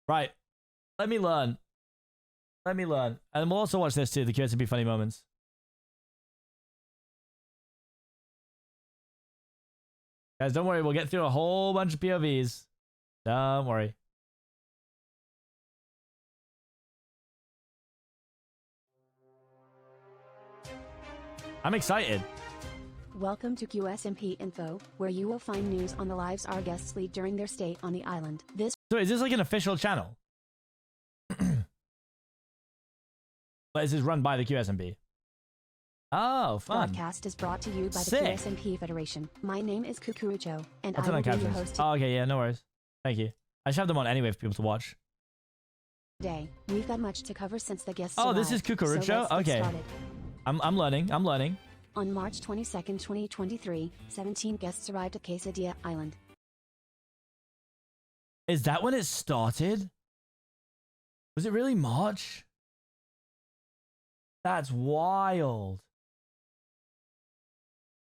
Right. Let me learn. Let me learn. And we'll also watch this too, the QSMP funny moments. Guys, don't worry. We'll get through a whole bunch of POVs. Don't worry. I'm excited. Welcome to QSMP Info, where you will find news on the lives our guests lead during their stay on the island. So is this like an official channel? But is this run by the QSMP? Oh, fun. Broadcast is brought to you by the Sick. QSMP Federation. My name is Kukurucho, and I'll I turn will on be your captions. host Oh, okay, yeah, no worries. Thank you. I should have them on anyway for people to watch. today. We've got much to cover since the guests Oh, this is arrived, Kukurucho? so let's get Okay. started. I'm learning. I'm learning. On March 22nd, 2023, 17 guests arrived at Quesadilla Island. Is that when it started? Was it really March? That's wild.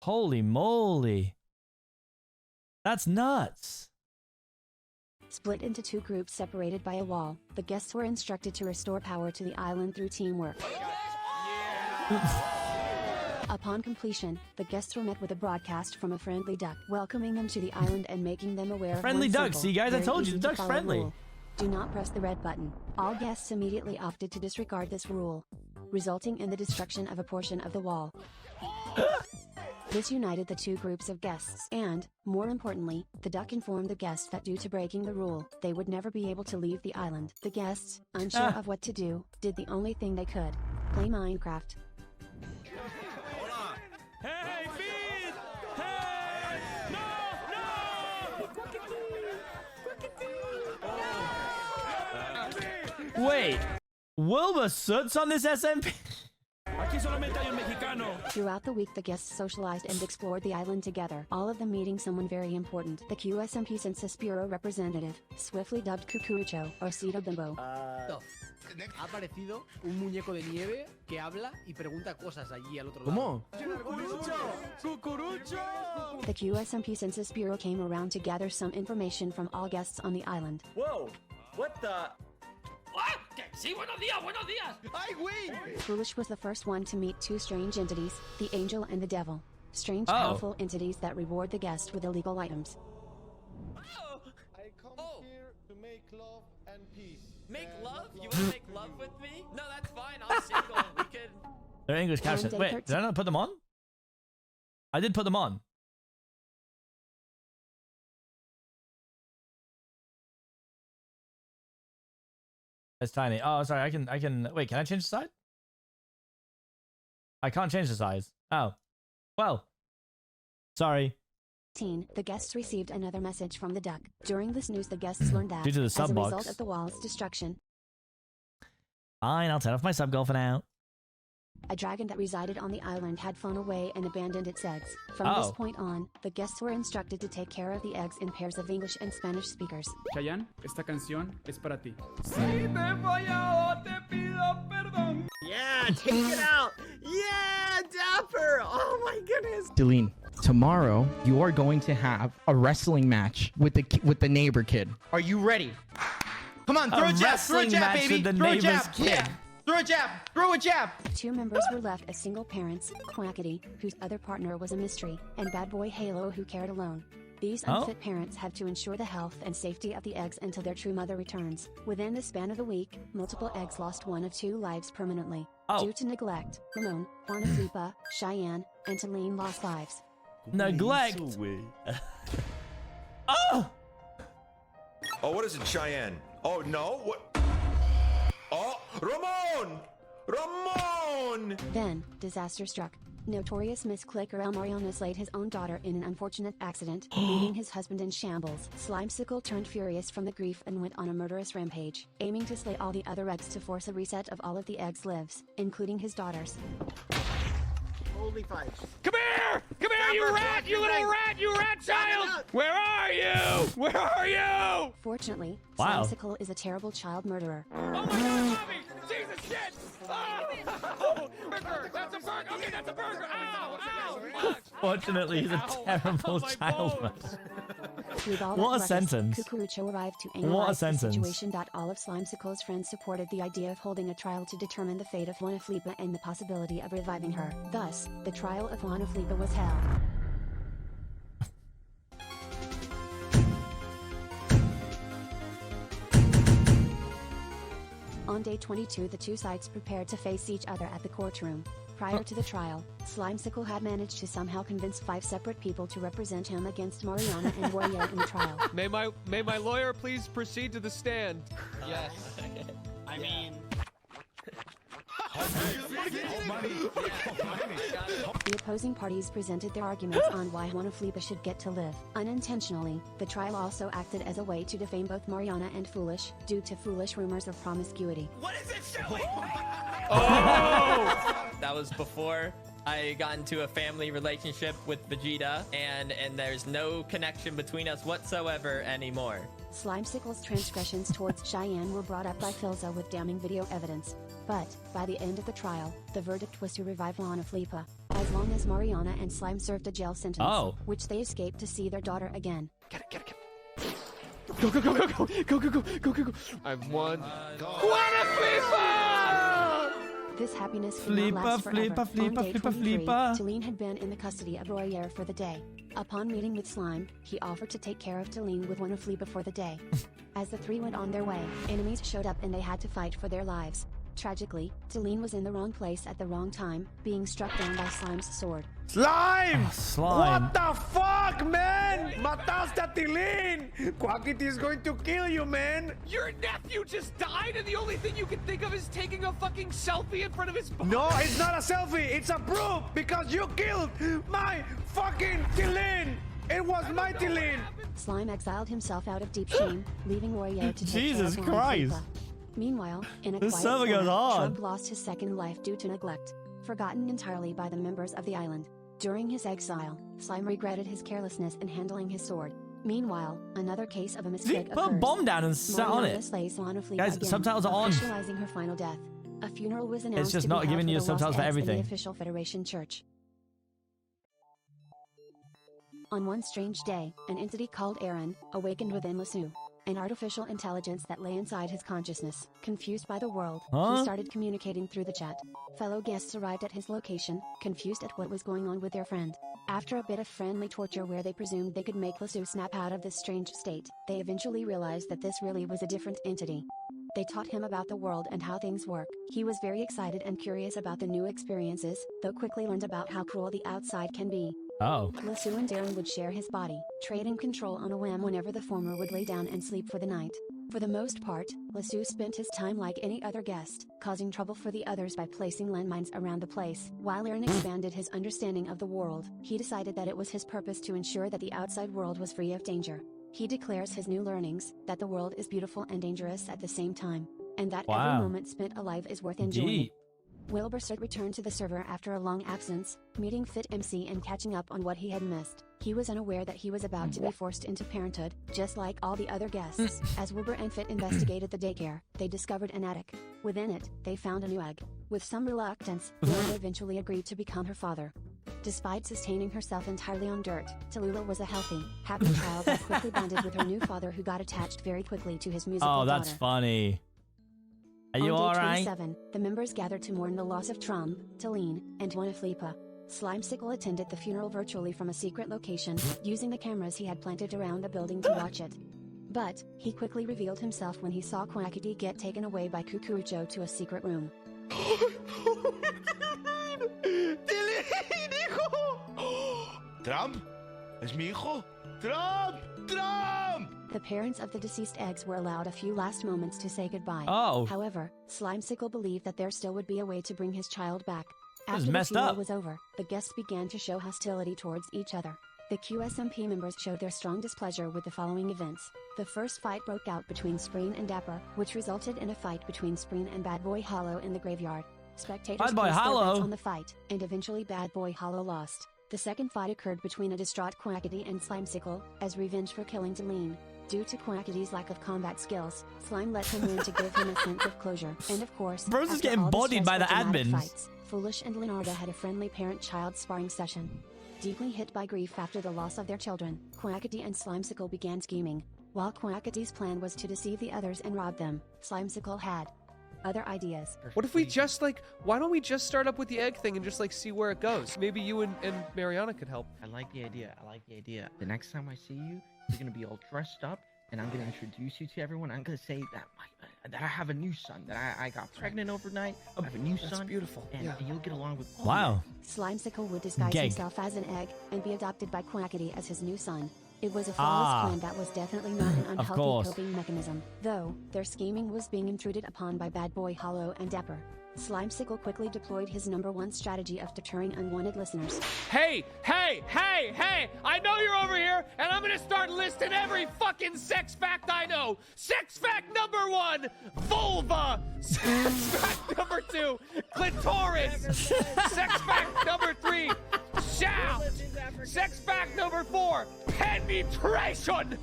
Holy moly. That's nuts. Split into two groups separated by a wall, the guests were instructed to restore power to the island through teamwork. Upon completion, the guests were met with a broadcast from a friendly duck, welcoming them to the island and making them aware Friendly of one duck. simple, See, guys, I very told you, easy the to duck's follow friendly. rule. Do not press the red button. All guests immediately opted to disregard this rule, resulting in the destruction of a portion of the wall. This united the two groups of guests and, more importantly, the duck informed the guests that due to breaking the rule, they would never be able to leave the island. The guests, unsure of what to do, did the only thing they could: play Minecraft. Hey, feed! Hey! No, Wait. Wilbur Soot's on this SMP? Aquí solamente hay un mexicano. Throughout the week, the guests socialized and explored the island together, all of them meeting someone very important, the QSMP Census Bureau representative, swiftly dubbed Kukurucho, or Cito Bimbo. Ha aparecido un muñeco de nieve que habla y pregunta cosas allí al otro lado. ¿Cómo? ¡Cucurucho! The QSMP Census Bureau came around to gather some information from all guests on the island. Whoa! What the? ¿Ah? ¿Qué? Sí, buenos días, buenos días. ¡Ay, güey! Foolish was the first one to meet two strange entities, the angel and the devil. Strange, Oh. powerful entities that reward the guest with illegal items. I come here to make love and peace. Make love? You wanna make love with me? No, that's fine. I'm single. We could. They're English captions. day Wait, 13. did I not put them on? I did put them on. It's tiny. Oh, sorry. I can. Wait, can I change the size? I can't change the size. Oh. Well. Sorry. The guests received another message from the duck. During this news, the guests learned that, Due to the as sub a box. result of the wall's destruction, Fine, I'll turn off my sub goal for now. a dragon that resided on the island had flown away and abandoned its eggs. From this Oh. point on, the guests were instructed to take care of the eggs in pairs of English and Spanish speakers. Chayanne, esta canción es para ti. Yeah, take it out. Yeah, Dapper. Oh my goodness. Deline, tomorrow you are going to have a wrestling match with the neighbor kid. Are you ready? Come on, throw a jab, throw a wrestling jab, match baby. with the Throw a neighbor's jab. kid. Yeah. Throw a jab. Throw a jab. Two members were left as single parents, Quackity, whose other partner was a mystery, and Bad Boy Halo, who cared alone. These Oh. unfit parents have to ensure the health and safety of the eggs until their true mother returns. Within the span of a week, multiple eggs lost one of two lives permanently. Oh. Due to neglect, Ramon, Juanazupa, Cheyenne, and Talene lost lives. Neglect. Oh! Oh, what is it, Cheyenne? Oh, no? What? Oh, Ramon! Ramon! Then, disaster struck. Notorious misclicker El Mariano slayed his own daughter in an unfortunate accident, leaving his husband in shambles. Slimesicle turned furious from the grief and went on a murderous rampage, aiming to slay all the other eggs to force a reset of all of the eggs' lives, including his daughters. Holy fight. Come here! Come here, you rat! You little rat! You rat child! Where are you? Where are you? Fortunately, Wow. Slimesicle is a terrible child murderer. Oh my God, Bobby! Jesus shit! Oh! Burger! That's a burger! Okay, that's a burger! Ow! Ow! Fuck! Fortunately, he's a Ow. terrible My child. bones. With all What a that ruckus, sentence. Cucurucho arrived to What a analyze the sentence. situation. All of Slimesicle's friends supported the idea of holding a trial to determine the fate of Juana Flipa and the possibility of reviving her. Thus, the trial of Juana Flipa was held. On day 22, the two sides prepared to face each other at the courtroom. Prior to the trial, Slimesicle had managed to somehow convince 5 separate people to represent him against Mariana and Royer in the trial. May my lawyer please proceed to the stand? Yes. I mean. The opposing parties presented their arguments on why Juana Flipa should get to live. Unintentionally, the trial also acted as a way to defame both Mariana and Foolish, due to Foolish rumors of promiscuity. What is it showing? Oh! That was before I got into a family relationship with Vegeta, and there's no connection between us whatsoever anymore. Slimesicle's transgressions towards Cheyenne were brought up by Philza with damning video evidence. But, by the end of the trial, the verdict was to revive Juana Flipa, as long as Mariana and Slime served a jail sentence, which they escaped to see their daughter again. Get it. Go. I've won. Juana Flipa! This happiness could not last forever. On day 23, Talene had been in the custody of Royer for the day. Upon meeting with Slime, he offered to take care of Talene with Juana Flipa for the day. As the three went on their way, enemies showed up and they had to fight for their lives. Tragically, Talene was in the wrong place at the wrong time, being struck down by Slime's sword. Slime! Slime. What the fuck, man? Mataste a Tilín! Quackity is going to kill you, man! Your nephew just died and the only thing you can think of is taking a fucking selfie in front of his body. No, it's not a selfie. It's a proof because you killed my fucking Tilín! It was my Tilín! Slime exiled himself out of deep shame, leaving Royer to take Jesus care of Juana Christ. Flipa. Meanwhile, in a This quiet server goes corner, on. Trump lost his second life due to neglect, forgotten entirely by the members of the island. During his exile, Slime regretted his carelessness in handling his sword. Meanwhile, another case of a mistake Put a occurs. bomb down and sat on Mariana it. slays Juana Flipa Guys, again, subtitles are on. officializing her final death. A funeral was announced just to not be held giving for you the lost subtitles for eggs in everything. the official Federation Church. On one strange day, an entity called Aaron awakened within Lasu, an artificial intelligence that lay inside his consciousness. Confused by the world, he started communicating through the chat. Fellow guests arrived at his location, confused at what was going on with their friend. After a bit of friendly torture where they presumed they could make Lasu snap out of this strange state, they eventually realized that this really was a different entity. They taught him about the world and how things work. He was very excited and curious about the new experiences, though quickly learned about how cruel the outside can be. Oh. Lasu and Darren would share his body, trading control on a whim whenever the former would lay down and sleep for the night. For the most part, Lasu spent his time like any other guest, causing trouble for the others by placing landmines around the place. While Aaron expanded his understanding of the world, he decided that it was his purpose to ensure that the outside world was free of danger. He declares his new learnings, that the world is beautiful and dangerous at the same time, and that every moment spent alive is worth enjoying. Wilbur returned to the server after a long absence, meeting Fit MC and catching up on what he had missed. He was unaware that he was about to be forced into parenthood, just like all the other guests. As Wilbur and Fit investigated the daycare, they discovered an attic. Within it, they found a new egg. With some reluctance, Wilbur eventually agreed to become her father. Despite sustaining herself entirely on dirt, Tallulah was a healthy, happy child that quickly bonded with her new father, who got attached very quickly to his musical daughter. Oh, that's funny. Are you On day alright? 27, the members gathered to mourn the loss of Trump, Talene, and Juana Flipa. Slimesicle attended the funeral virtually from a secret location, using the cameras he had planted around the building to watch it. But, he quickly revealed himself when he saw Quackity get taken away by Cucurucho to a secret room. Trump? Es mi hijo? Trump! Trump! The parents of the deceased eggs were allowed a few last moments to say goodbye. Oh. However, Slimesicle believed that there still would be a way to bring his child back. This is After the messed funeral up. was over, the guests began to show hostility towards each other. The QSMP members showed their strong displeasure with the following events. The first fight broke out between Spreen and Dapper, which resulted in a fight between Spreen and Bad Boy Hollow in the graveyard. Spectators Bad Boy placed their Hollow? bets on the fight, and eventually Bad Boy Hollow lost. The second fight occurred between a distraught Quackity and Slimesicle, as revenge for killing Talene. Due to Quackity's lack of combat skills, Slime let him win to give him a sense of closure. And of course, Bros is after getting all bodied by the stressful dramatic admins. fights, Foolish and Leonardo had a friendly parent-child sparring session. Deeply hit by grief after the loss of their children, Quackity and Slimecicle began scheming. While Quackity's plan was to deceive the others and rob them, Slimecicle had other ideas. What if we just why don't we just start up with the egg thing and just see where it goes? Maybe you and Mariana could help. I like the idea. I like the idea. The next time I see you, you're gonna be all dressed up, and I'm gonna introduce you to everyone. I'm gonna say that I have a new son, that I got pregnant overnight. I have a new son. That's beautiful. And you'll get along with all Wow. Slimecicle would disguise Geg. himself as an egg and be adopted by Quackity as his new son. It was a flawless plan that was definitely not an unhealthy course. coping mechanism, though their scheming was being intruded upon by Bad Boy Hollow and Dapper. Slimecicle quickly deployed his #1 strategy of deterring unwanted listeners. Hey! I know you're over here, and I'm gonna start listing every fucking sex fact I know. Sex fact #1, vulva. Sex fact #2, clitoris. Sex fact #3, shaft. Sex fact #4, penetration.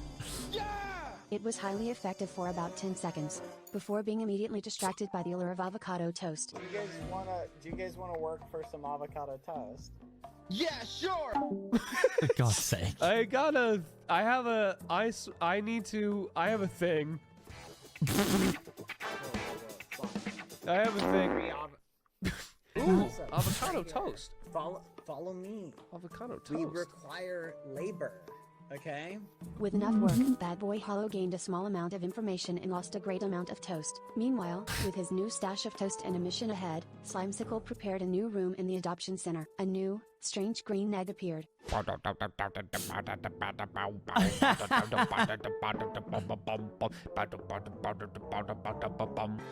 It was highly effective for about 10 seconds, before being immediately distracted by the allure of avocado toast. Do you guys wanna work for some avocado toast? Yeah, sure. For God's sake. I have a thing. I have a thing. Ooh, avocado toast. Follow me. Avocado toast. We require labor. Okay? With enough work, Bad Boy Hollow gained a small amount of information and lost a great amount of toast. Meanwhile, with his new stash of toast and a mission ahead, Slimecicle prepared a new room in the adoption center. A new, strange green egg appeared.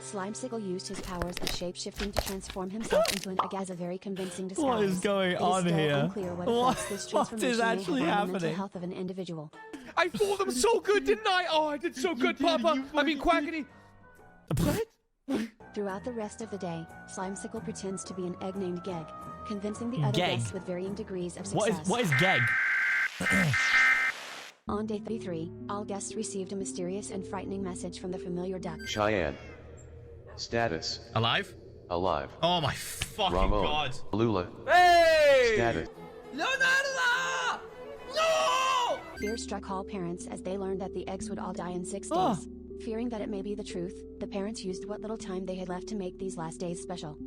Slimecicle used his powers of shape-shifting to transform himself into an egg as a very convincing disguise. What is going on It is still here? unclear what effects this What transformation is actually may have on the mental happening? health of an individual. I fooled them so good, didn't I? Oh, I did so good, Papa. I mean, Quackity. Throughout the rest of the day, Slimecicle pretends to be an egg named Geg, convincing the other Geg. guests with varying degrees of What success. is Geg? On day 33, all guests received a mysterious and frightening message from the familiar duck. Cheyenne. Status. Alive? Alive. Oh my fucking Ramon. god. Lula. Hey! Status. Leonardo! No! Fear struck all parents as they learned that the eggs would all die in 6 Oh. days. Fearing that it may be the truth, the parents used what little time they had left to make these last days special.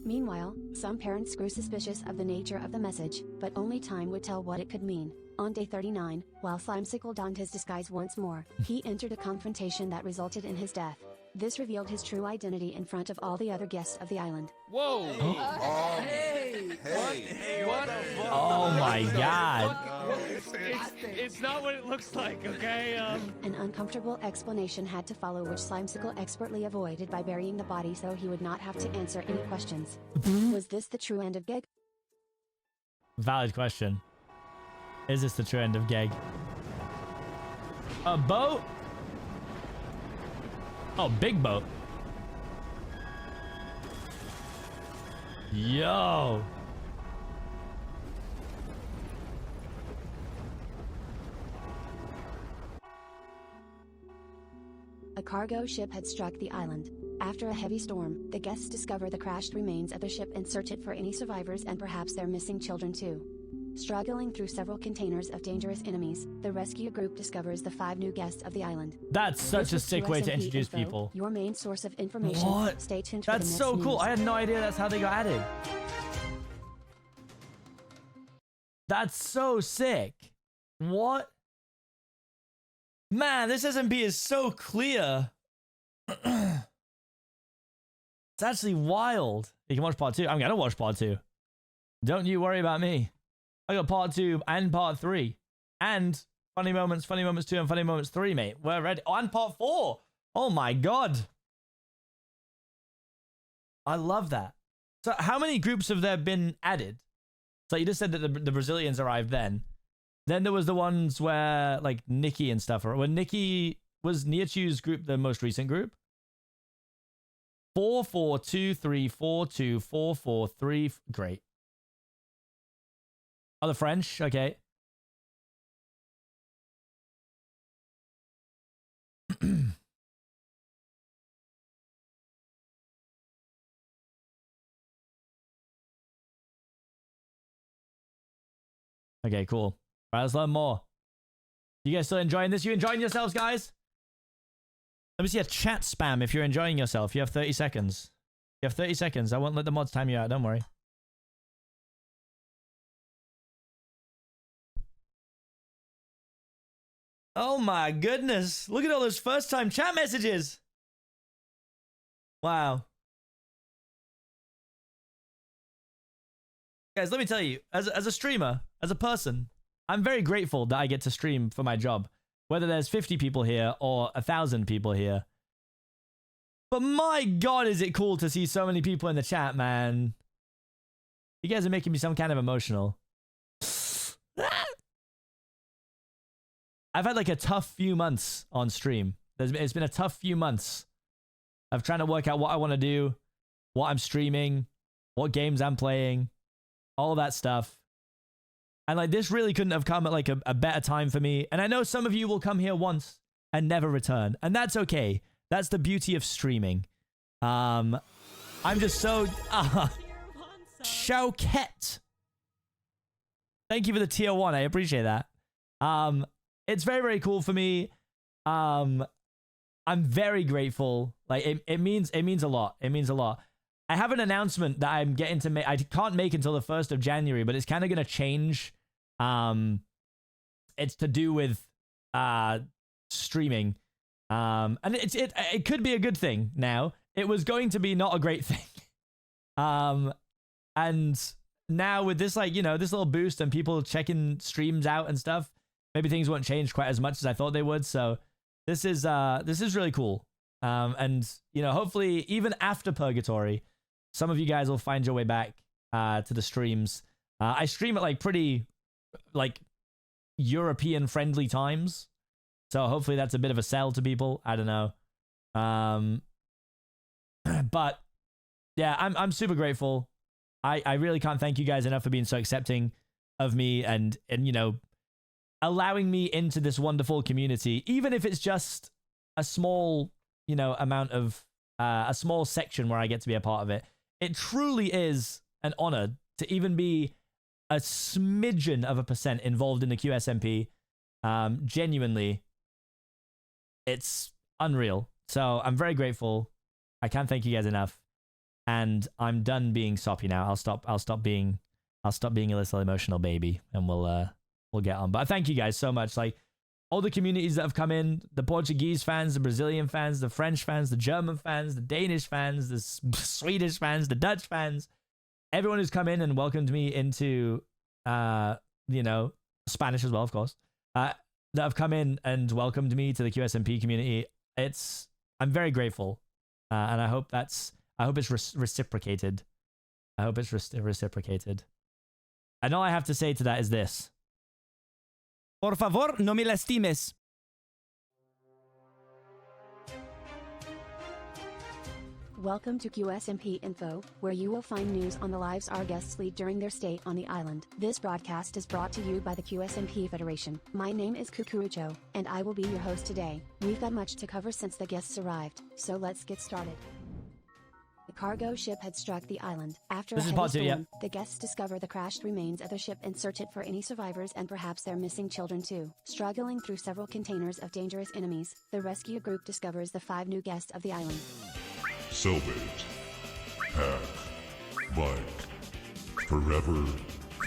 Meanwhile, some parents grew suspicious of the nature of the message, but only time would tell what it could mean. On day 39, while Slimecicle donned his disguise once more, he entered a confrontation that resulted in his death. This revealed his true identity in front of all the other guests of the island. Whoa. What? Oh my god. It's not what it looks like, okay? An uncomfortable explanation had to follow, which Slimecicle expertly avoided by burying the body so he would not have to answer any questions. Was this the true end of Geg? Valid question. Is this the true end of Geg? A boat? Oh, big boat. Yo. A cargo ship had struck the island. After a heavy storm, the guests discover the crashed remains of the ship and search it for any survivors and perhaps their missing children too. Struggling through several containers of dangerous enemies, the rescue group discovers the 5 new guests of the island. That's such a This is sick way to QSMP introduce info, people. Your main source of information. What? Stay tuned for the That's next so cool. news. I had no idea that's how they got added. That's so sick. What? Man, this SMP is so clear. It's actually wild. You can watch part 2. I'm gonna watch part 2. Don't you worry about me. I got part 2 and part 3. And Funny Moments 2 and Funny Moments 3, mate. We're ready. Oh, and part 4. Oh my god. I love that. So how many groups have there been added? So you just said that the Brazilians arrived then. Then there was the ones where like Nikki and stuff. Or when Nikki was Niachu's group, the most recent group. 4 4 2 3 4 2 4 4 3. Great. Oh, the French. Okay. Okay, cool. All right, let's learn more. You guys still enjoying this? You enjoying yourselves, guys? Let me see a chat spam if you're enjoying yourself. You have 30 seconds. You have 30 seconds. I won't let the mods time you out. Don't worry. Oh my goodness. Look at all those first-time chat messages. Wow. Guys, let me tell you, as a streamer, as a person, I'm very grateful that I get to stream for my job. Whether there's 50 people here or 1,000 people here. But my God, is it cool to see so many people in the chat, man. You guys are making me some kind of emotional. I've had like a tough few months on stream. It's been a tough few months of trying to work out what I want to do, what I'm streaming, what games I'm playing, all that stuff. And like this really couldn't have come at like a better time for me. And I know some of you will come here once and never return. And that's okay. That's the beauty of streaming. I'm just so... Chowket. Thank you for the tier 1. I appreciate that. It's very, very cool for me. I'm very grateful. Like it means a lot. It means a lot. I have an announcement that I'm getting to make. I can't make until the 1st of January, but it's kind of going to change. It's to do with streaming. And it could be a good thing now. It was going to be not a great thing. And now with this, like, you know, this little boost and people checking streams out and stuff, maybe things won't change quite as much as I thought they would. So this is really cool. And you know, hopefully even after Purgatory, some of you guys will find your way back to the streams. I stream at like pretty like European friendly times. So hopefully that's a bit of a sell to people. I don't know. But yeah, I'm super grateful. I really can't thank you guys enough for being so accepting of me and you know, allowing me into this wonderful community, even if it's just a small, you know, amount of a small section where I get to be a part of it. It truly is an honor to even be a smidgen of a % involved in the QSMP. Genuinely, it's unreal. So I'm very grateful. I can't thank you guys enough. And I'm done being soppy now. I'll stop being a little emotional baby, and we'll get on. But I thank you guys so much. Like all the communities that have come in, the Portuguese fans, the Brazilian fans, the French fans, the German fans, the Danish fans, the Swedish fans, the Dutch fans, everyone who's come in and welcomed me into, you know, Spanish as well, of course, that have come in and welcomed me to the QSMP community. I'm very grateful. And I hope it's reciprocated. I hope it's reciprocated. And all I have to say to that is this. Por favor, no me lastimes. Welcome to QSMP Info, where you will find news on the lives our guests lead during their stay on the island. This broadcast is brought to you by the QSMP Federation. My name is Kukurucho, and I will be your host today. We've got much to cover since the guests arrived, so let's get started. The cargo ship had struck the island. After a heavy storm, the guests discover the crashed remains of the ship and search it for any survivors and perhaps their missing children too. Struggling through several containers of dangerous enemies, the rescue group discovers the 5 new guests of the island. Selbit, Pack, Bike, Forever,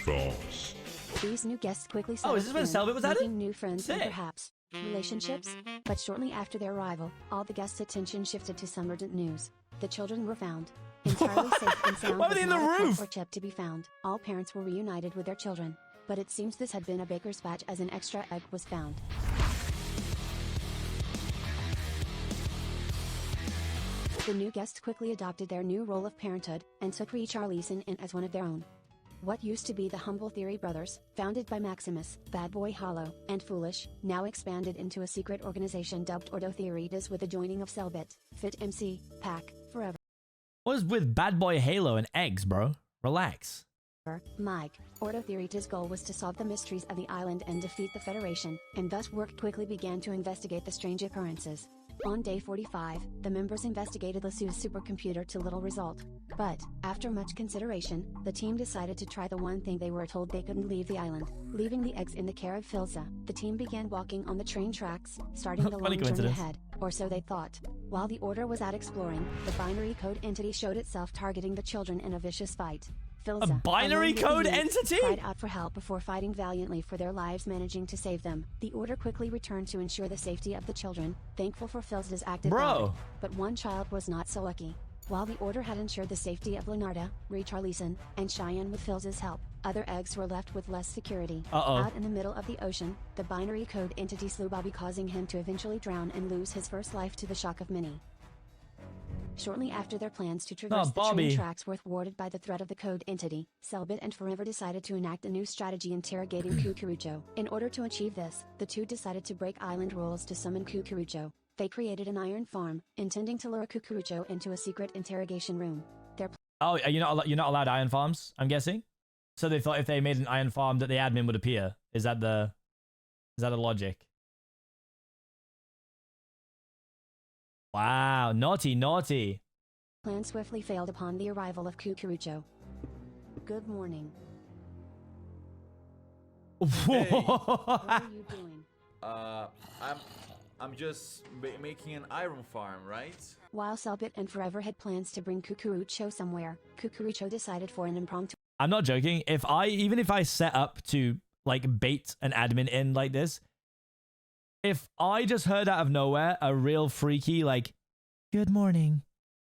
Thoughts. These new guests quickly is this when Selbit was added? Making new friends and perhaps relationships. But shortly after their arrival, all the guests' attention shifted to some urgent news. The children were found, entirely safe and sound. Why were they in the roof? Or chip to be found. All parents were reunited with their children, but it seems this had been a baker's batch as an extra egg was found. The new guests quickly adopted their new role of parenthood, and took Richarlison in as one of their own. What used to be the humble Theory Brothers, founded by Maximus, Bad Boy Hollow, and Foolish, now expanded into a secret organization dubbed Ordo Theoritas with the joining of Selbit, Fit MC, Pack, Forever. What is with Bad Boy Halo and eggs, bro? Relax. Mike, Ordo Theoritas' goal was to solve the mysteries of the island and defeat the Federation, and thus work quickly began to investigate the strange occurrences. On day 45, the members investigated Lassu's supercomputer to little result. But, after much consideration, the team decided to try the one thing they were told they couldn't leave the island. Leaving the eggs in the care of Filza, the team began walking on the train tracks, starting the long journey ahead, or so they thought. While the Order was out exploring, the binary code entity showed itself targeting the children in a vicious fight. Filza, a binary code entity? cried out for help before fighting valiantly for their lives, managing to save them. The Order quickly returned to ensure the safety of the children, thankful for Filza's active valor. But one child was not so lucky. While the Order had ensured the safety of Leonarda, Richarlison, and Cheyenne with Filza's help, other eggs were left with less security. Out in the middle of the ocean, the binary code entity slew Bobby, causing him to eventually drown and lose his first life to the shock of many. Shortly after their plans to traverse the train tracks were thwarted by the threat of the code entity, Selbit and Forever decided to enact a new strategy interrogating Cucurucho. In order to achieve this, the two decided to break island rules to summon Cucurucho. They created an iron farm, intending to lure Cucurucho into a secret interrogation room. You're not allowed iron farms, I'm guessing? So they thought if they made an iron farm that the admin would appear. Is that the logic? Wow, naughty, naughty. Plan swiftly failed upon the arrival of Cucurucho. Good morning. Hey. What are you doing? I'm just making an iron farm, right? While Selbit and Forever had plans to bring Cucurucho somewhere, Cucurucho decided for an impromptu. I'm not joking. Even if I set up to like bait an admin in like this, if I just heard out of nowhere a real freaky like, good morning,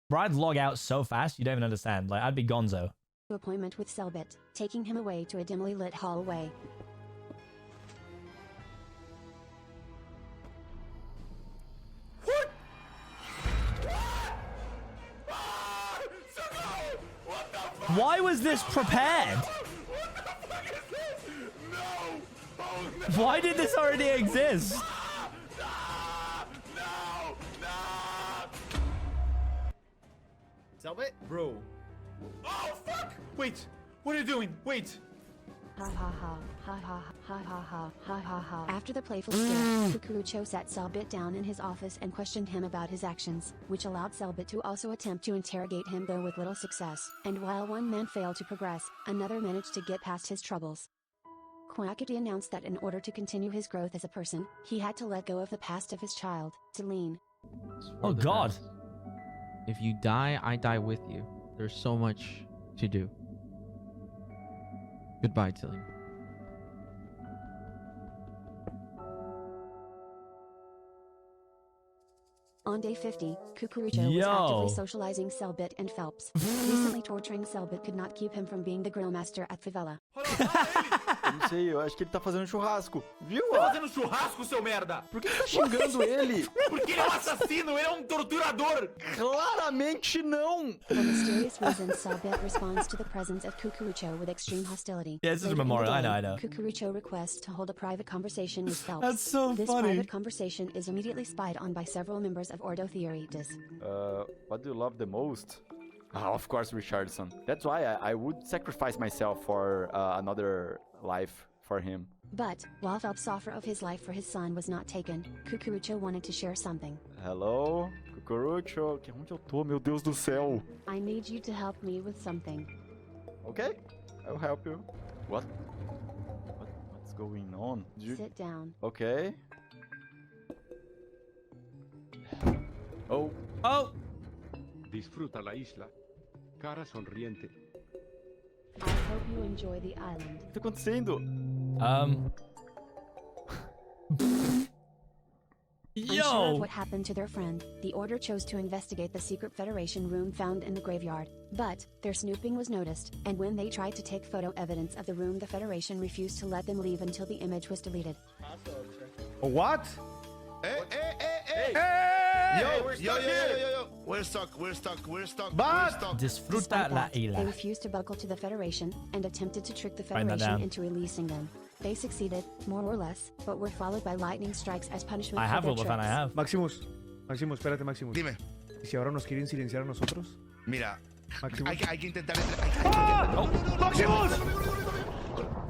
bro, I'd log out so fast you don't even understand. Like, I'd be gonzo. Appointment with Selbit, taking him away to a dimly lit hallway. What? Why was this prepared? Why did this already exist? Selbit? Bro. Oh, fuck! Wait, what are you doing? Wait. Ha ha ha, ha ha ha ha ha ha ha ha. After the playful stare, Cucurucho sat Selbit down in his office and questioned him about his actions, which allowed Selbit to also attempt to interrogate him, though with little success. And while one man failed to progress, another managed to get past his troubles. Quackity announced that in order to continue his growth as a person, he had to let go of the past of his child, Celine. Oh God. If you die, I die with you. There's so much to do. Goodbye, Tilly. On day 50, Cucurucho was actively socializing Selbit and Phelps. Recently torturing Selbit could not keep him from being the grill master at Favela. Não sei, eu acho que ele tá fazendo churrasco. Viu? Tá fazendo churrasco, seu merda? Por que você tá xingando ele? Porque ele é um assassino, ele é um torturador. Claramente não. For mysterious reasons, Selbit responds to the presence of Cucurucho with extreme hostility. Yeah, this is a memorial. I know. Cucurucho requests to hold a private conversation with Phelps. That's so this funny. This private conversation is immediately spied on by several members of Ordo Theoritas. What do you love the most? Of course, Richardson. That's why I would sacrifice myself for another life for him. But, while Phelps' offer of his life for his son was not taken, Cucurucho wanted to share something. Hello, Cucurucho. Onde eu tô, meu Deus do céu? I need you to help me with something. Okay, I'll help you. What's going on? Sit down. Okay. Oh. Disfruta la isla. Cara sonriente. I hope you enjoy the island. O que tá acontecendo? Unsure of what happened to their friend, the Order chose to investigate the secret Federation room found in the graveyard. But, their snooping was noticed, and when they tried to take photo evidence of the room, the Federation refused to let them leave until the image was deleted. What? Hey! Yo! We're stuck. Disfruta la isla. They refused to buckle to the Federation, and attempted to trick the Federation into releasing them. They succeeded, more or less, but were followed by lightning strikes as punishment for their tricks. I have. Maximus, espérate, Maximus. Dime. ¿Y si ahora nos quieren silenciar a nosotros? Mira, Maximus. hay que intentar... ¡Maximus!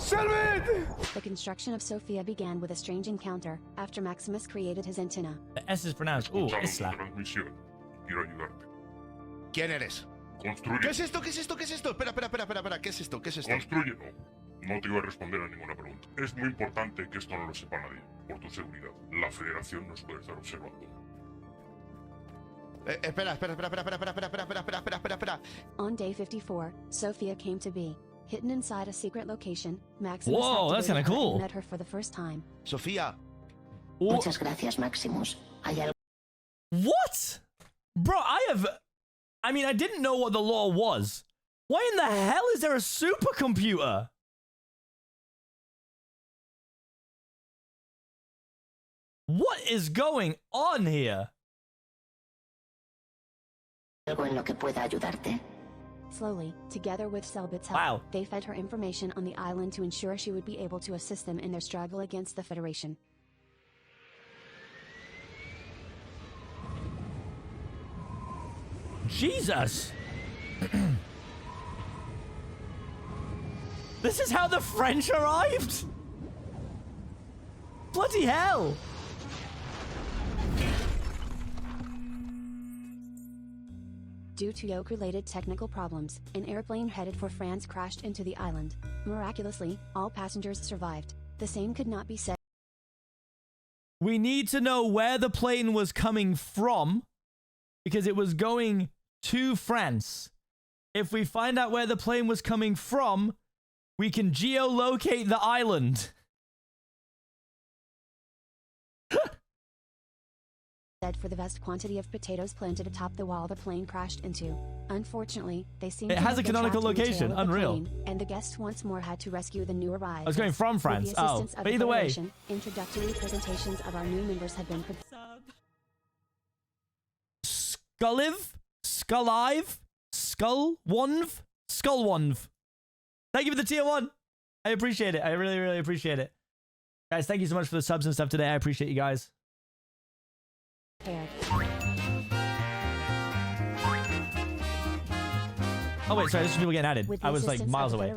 The construction of Sophia began with a strange encounter after Maximus created his antenna. The S is pronounced. Ooh, Isla. Transmisión. Quiero ayudarte. ¿Quién eres? Construye. ¿Qué es esto? ¿Qué es esto? ¿Qué es esto? Espera. ¿Qué es esto? ¿Qué es esto? Construye. No te iba a responder a ninguna pregunta. Es muy importante que esto no lo sepa nadie. Por tu seguridad. La Federación nos puede estar observando. Espera. On day 54, Sophia came to be. Hidden inside a secret location, Maximus Whoa, that's kind of cool. and met her for the first time. Sofía. Muchas gracias, Maximus. What? Bro, I mean, I didn't know what the law was. Why in the hell is there a supercomputer? What is going on here? ¿Algo en lo que pueda ayudarte? Slowly, together with Selbit's help, they fed her information on the island to ensure she would be able to assist them in their struggle against the Federation. Jesus! This is how the French arrived? Bloody hell! Due to yoke-related technical problems, an airplane headed for France crashed into the island. Miraculously, all passengers survived. The same could not be said. We need to know where the plane was coming from, because it was going to France. If we find out where the plane was coming from, we can geolocate the island. For the vast quantity of potatoes planted atop the wall the plane crashed into. Unfortunately, they seem it to has have a been canonical trapped in the location. tail of the Unreal. plane, and the guests once more had to rescue the new arrivals. I was going from France. With the Oh, assistance of but the either way. Federation, introductory presentations of our new members had been prepared. Skullive? Skullwanv. Thank you for the tier 1. I appreciate it. I really, really appreciate it. Guys, thank you so much for the subs and stuff today. I appreciate you guys. Oh wait, sorry, this is people getting added. With I was like miles away.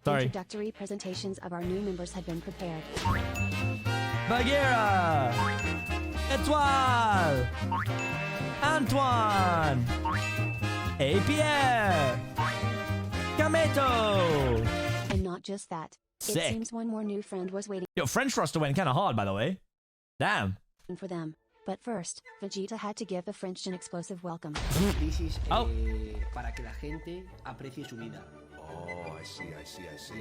Sorry. Introductory presentations of our new members had been prepared. Bagheera! Etoile! Antoine! Hey Pierre! Kameto! And not just that. Sick. It seems one more new friend was waiting Yo, French roster went kind of hard, by the way. Damn. for them. But first, Vegeta had to give the French an explosive welcome. This is para que la gente aprecie su vida. Oh, I see. Yes.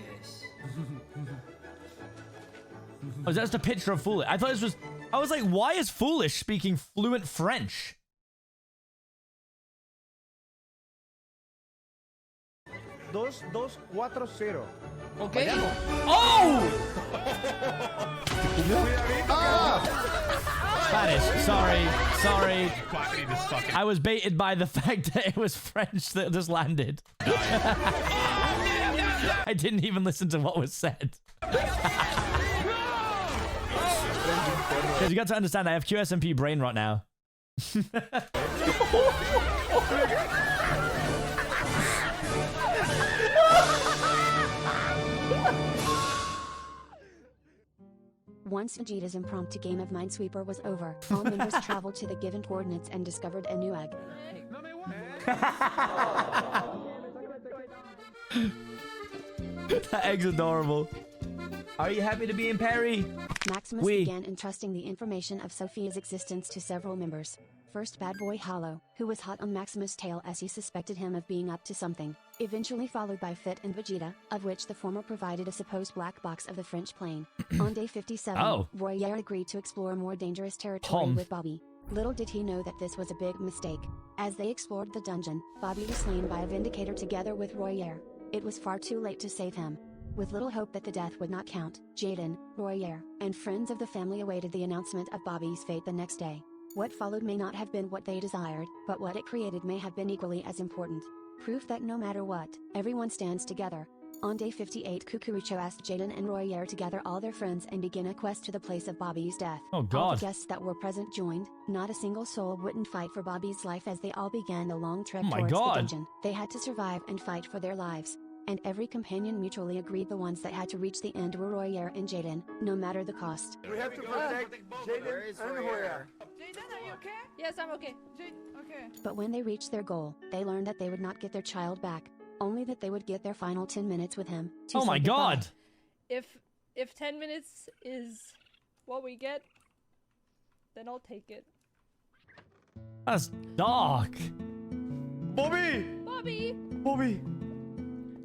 Oh, that's the picture of Foolish. I thought this was... I was like, why is Foolish speaking fluent French? Dos, 4-0. Okay. Oh! Spanish. Sorry. I was baited by the fact that it was French that just landed. I didn't even listen to what was said. Because you got to understand, I have QSMP brain right now. Once Vegeta's impromptu game of Minesweeper was over, all members traveled to the given coordinates and discovered a new egg. That egg's adorable. Are you happy to be in Perry? Maximus began entrusting the information of Sophia's existence to several members. First Bad Boy Hollow, who was hot on Maximus' tail as he suspected him of being up to something, eventually followed by Fit and Vegeta, of which the former provided a supposed black box of the French plane. On day 57, Royer agreed to explore more dangerous territory with Bobby. Little did he know that this was a big mistake. As they explored the dungeon, Bobby was slain by a Vindicator together with Royer. It was far too late to save him. With little hope that the death would not count, Jaden, Royer, and friends of the family awaited the announcement of Bobby's fate the next day. What followed may not have been what they desired, but what it created may have been equally as important. Proof that no matter what, everyone stands together. On day 58, Kukurucho asked Jaden and Royer to gather all their friends and begin a quest to the place of Bobby's death. Oh God. All the guests that were present joined. Not a single soul wouldn't fight for Bobby's life as they all began the long trek towards the dungeon. They had to survive and fight for their lives. and every companion mutually agreed the ones that had to reach the end were Royer and Jaden, no matter the cost. We have to protect Jaden and Royer. Jaden, are you okay? Yes, I'm okay. Okay. But when they reached their goal, they learned that they would not get their child back, only that they would get their final 10 minutes with him. To Oh my say goodbye. god! If 10 minutes is what we get, then I'll take it. That's dark. ¡Bobby! Bobby! ¡Bobby!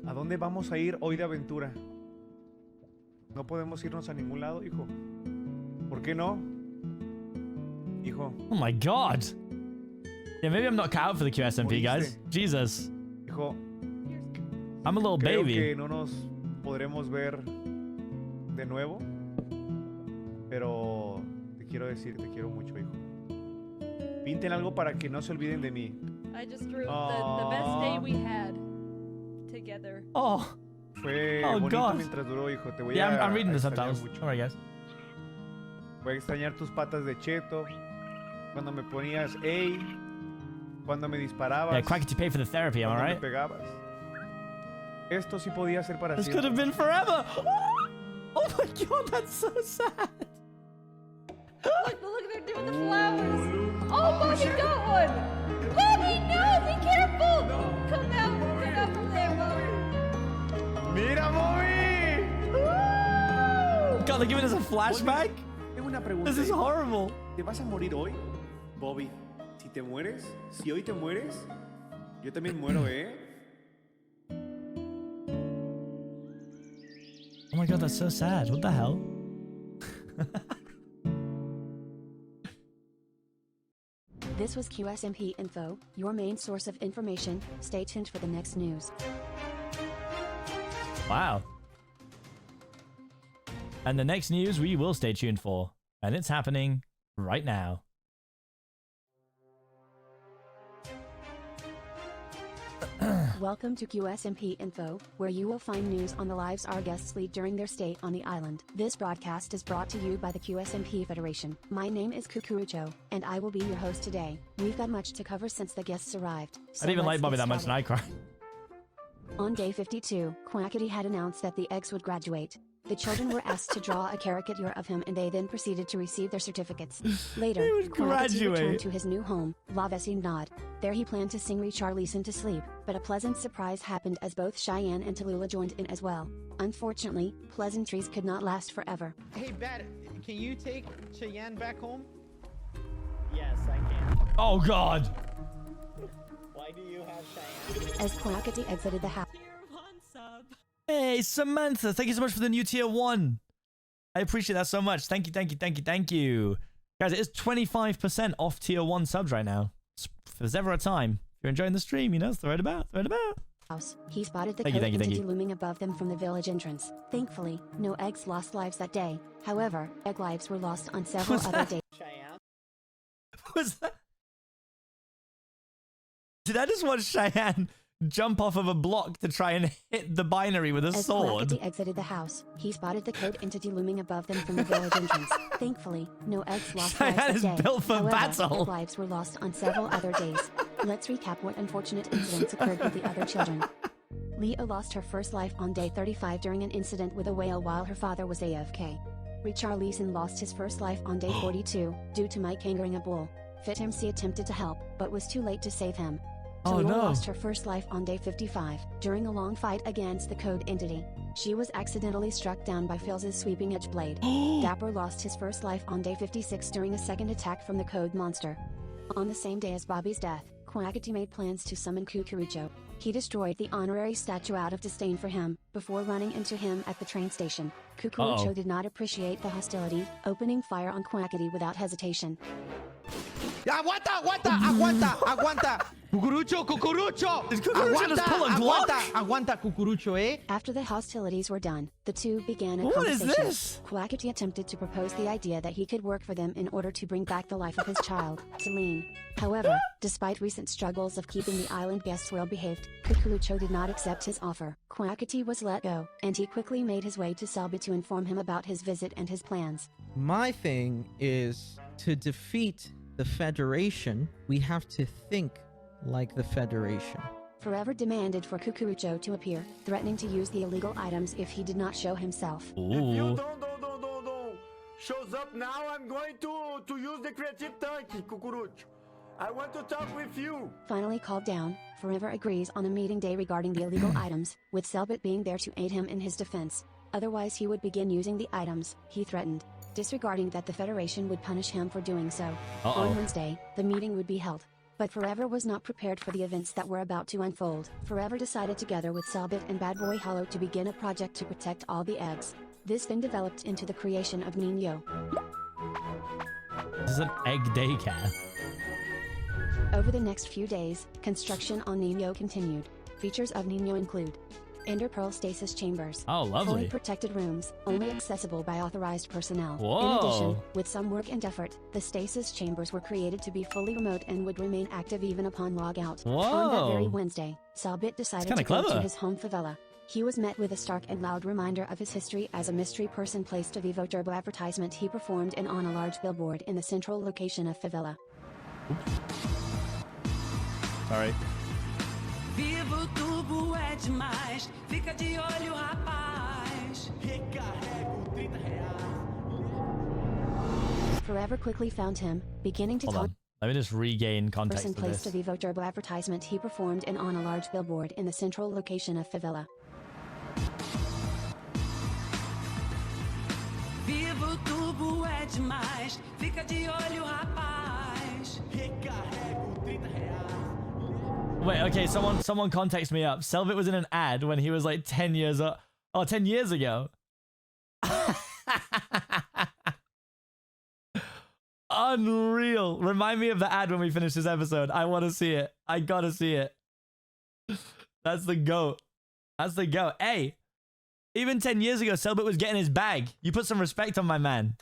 ¿A dónde vamos a ir hoy de aventura? No podemos irnos a ningún lado, hijo. ¿Por qué no? Hijo. Oh my god. Yeah, maybe I'm not cut out for the QSMP, guys. Jesus. Hijo. I'm a little Creo baby. que no nos podremos ver de nuevo. Pero te quiero decir, te quiero mucho, hijo. Pinten algo para que no se olviden de mí. I just drew the best day we had together. Oh. Fue Oh, bonito God. mientras duró, hijo. Te voy Yeah, a I'm reading the extrañar subtitles. mucho. Alright, guys. Voy a extrañar tus patas de cheto. Cuando me ponías ey. Cuando me disparabas. Yeah, Quackity pay for the therapy, am I Cuando right? me pegabas. Esto sí podía ser para This siempre. could have been forever. Oh my god, that's so sad. Look, they're doing the flowers. Oh, Bobby got one. Bobby, no, be careful. Come out from there, Bobby. ¡Mira, Bobby! God, they're giving us a flashback? Tengo una pregunta. This is hijo. horrible. ¿Te vas a morir hoy? Bobby, si te mueres, si hoy te mueres, yo también muero, ¿eh? Oh my god, that's so sad. What the hell? This was QSMP Info, your main source of information. Stay tuned for the next news. Wow. And the next news we will stay tuned for. And it's happening right now. Welcome to QSMP Info, where you will find news on the lives our guests lead during their stay on the island. This broadcast is brought to you by the QSMP Federation. My name is Kukurucho, and I will be your host today. We've got much to cover since the guests arrived. I So didn't even let's like Bobby get that much and I started. cried. On day 52, Quackity had announced that the eggs would graduate. The children were asked to draw a caricature of him and they then proceeded to receive their certificates. Later, They would Quackity graduate. returned to his new home, La Vecindad. There he planned to sing Richarlison to sleep, but a pleasant surprise happened as both Cheyenne and Tallulah joined in as well. Unfortunately, pleasantries could not last forever. Hey, Bat, can you take Cheyenne back home? Yes, I can. Oh god. Why do you have Cheyenne? As Quackity exited the house. Hey, Samantha, thank you so much for the new tier 1. I appreciate that so much. Thank you, thank you, thank you, thank you. Guys, it is 25% off tier 1 subs right now. If there's ever a time, if you're enjoying the stream, you know, throw it about, throw it about. House. He spotted the Thank you, code thank you, thank entity you. looming above them from the village entrance. Thankfully, no eggs lost lives that day. However, egg lives were lost on several Was other that- days. Cheyenne? Was that? Did I just watch Cheyenne jump off of a block to try and hit the binary with a As sword? Quackity exited the house, he spotted the code entity looming above them from the village entrance. Thankfully, no eggs lost lives Cheyenne that is day. built for However, battle. egg lives were lost on several other days. Let's recap what unfortunate incidents occurred with the other children. Leo lost her first life on day 35 during an incident with a whale while her father was AFK. Richarlison lost his first life on day 42, due to Mike angering a bull. Fit MC attempted to help, but was too late to save him. Oh, Tallulah no. lost her first life on day 55, during a long fight against the code entity. She was accidentally struck down by Phil's sweeping edge blade. Dapper lost his first life on day 56 during a second attack from the code monster. On the same day as Bobby's death, Quackity made plans to summon Kukurucho. He destroyed the honorary statue out of disdain for him, before running into him at the train station. Kukurucho Uh-oh. did not appreciate the hostility, opening fire on Quackity without hesitation. ¡Aguanta, aguanta, aguanta, aguanta! ¡Cucurucho, cucurucho! Did Cucurucho just pull a Glock? Aguanta, cucurucho, eh? After the hostilities were done, the two began a What is conversation. this? Quackity attempted to propose the idea that he could work for them in order to bring back the life of his child, Celine. However, despite recent struggles of keeping the island guests well behaved, Kukurucho did not accept his offer. Quackity was let go, and he quickly made his way to Selby to inform him about his visit and his plans. My thing is to defeat the Federation, we have to think like the Federation. Forever demanded for Cucurucho to appear, threatening to use the illegal items if he did not show himself. Ooh. If you don't shows up now, I'm going to use the creative tank, Cucurucho. I want to talk with you. Finally called down, Forever agrees on a meeting day regarding the illegal items, with Selbit being there to aid him in his defense. Otherwise he would begin using the items, he threatened, disregarding that the Federation would punish him for doing so. On Wednesday, the meeting would be held. But Forever was not prepared for the events that were about to unfold. Forever decided together with Selbit and Bad Boy Hollow to begin a project to protect all the eggs. This then developed into the creation of Nino. This is an egg daycare. Over the next few days, construction on Nino continued. Features of Nino include Ender Pearl stasis chambers. Oh, lovely. Fully protected rooms, only accessible by authorized personnel. Whoa. In addition, with some work and effort, the stasis chambers were created to be fully remote and would remain active even upon logout. On that very Wednesday, Selbit decided to go to his home favela. He was met with a stark and loud reminder of his history as a mystery person placed a Vivo Turbo advertisement he performed in on a large billboard in the central location of favela. Alright. Vivo tubo é demais, fica de olho, rapaz. Recarrego 30 reais. Forever quickly found him, beginning to Hold on. Let me just regain context person of placed this. a Vivo Turbo advertisement he performed in on a large billboard in the central location of favela. Vivo tubo é demais, fica de olho, rapaz. Recarrego 30 reais. Wait, okay, someone context me up. Selbit was in an ad when he was like 10 years old. Oh, 10 years ago. Unreal. Remind me of the ad when we finish this episode. I want to see it. I gotta see it. That's the GOAT. That's the GOAT. Hey, even 10 years ago, Selbit was getting his bag. You put some respect on my man.